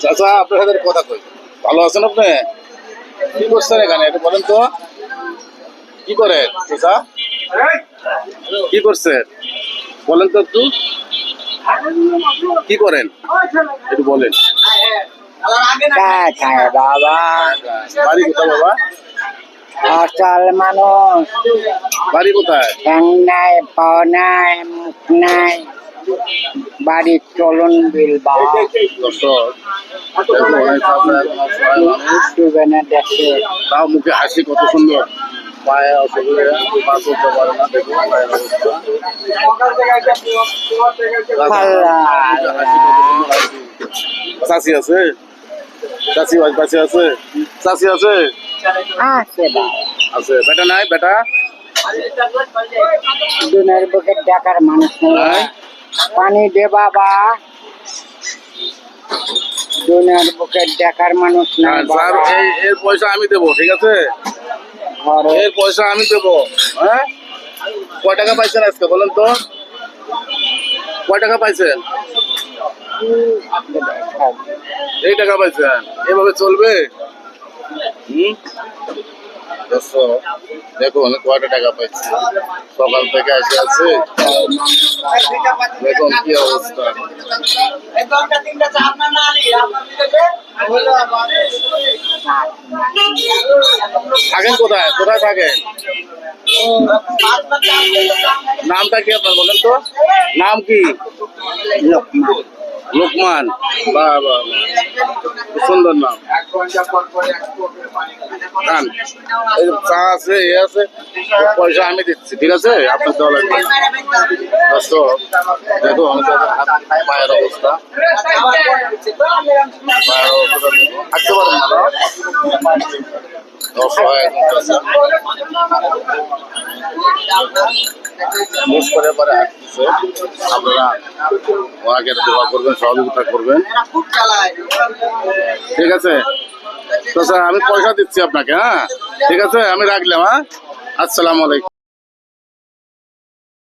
চাচা আপনার সাথে কথা কই, ভালো আছেন আপনি? কি করছেন এখানে এটা বলেন তো, কি করেন চাচা, কি করছেন বলেন তো একটু, কি করেন একটু বলেন। বাবা বাড়ি কোথায় বাবা? অচল মানুষ, বাড়ি কোথায়? ঠ্যাং নাই, পাও নাই, মুখ নাই, বাড়ির চলন বিল বাবা দর্শক, দেখুন, এই চাচা এখন অসহায় মানুষ, ডুবে না দেখে। তাও মুখে হাসি কত সুন্দর। পায়ে অসুবিধা, পা চলতে পারে না, দেখুন পায়ের অবস্থা। হাসি কত সুন্দর হাসি। চাচি আছে, চাচি চাচি আছে, চাচি আছে, আছে বাবা, আছে বেটা নাই, বেটা দুনের বুকে ডাকার মানুষ নেই। নাই। পানি দে বাবা, দুনের বুকে ডাকার মানুষ নাই স্যার বাবা। এর পয়সা আমি দেবো, ঠিক আছে? ঘরে এর পয়সা আমি দেবো। হ্যাঁ, কয় টাকা পাইছেন আজকে বলেন তো, কয় টাকা পাইছেন? এই টাকা পাইছেন, এভাবে চলবে? দর্শক দেখুন কয়টা টাকা পাইছে, সকাল থেকে এসে আছে, দেখুন কি অবস্থা। থাকেন কোথায়, কোথায় থাকেন? নামটা কি আপনার বলেন তো, নাম কি? লোকমান। লোকমান, বাহ বাহ, সুন্দর নাম। খান, এই চা আছে, এ আছে, পয়সা আমি দিচ্ছি, ঠিক আছে? আপনার দেওয়া লাগবে না। দর্শক দেখো আমি পায়ের অবস্থা, পায়ের অবস্থা থাকতে পারেন না, অসহায় মুখ করে পরে হাঁটতেছে। আপনারা ওনাকে দোয়া করবেন, সহযোগিতা করবেন, ঠিক আছে? তো স্যার আমি পয়সা দিচ্ছি আপনাকে, হ্যাঁ ঠিক আছে, আমি রাখলাম, হ্যাঁ, আসসালামু আলাইকুম।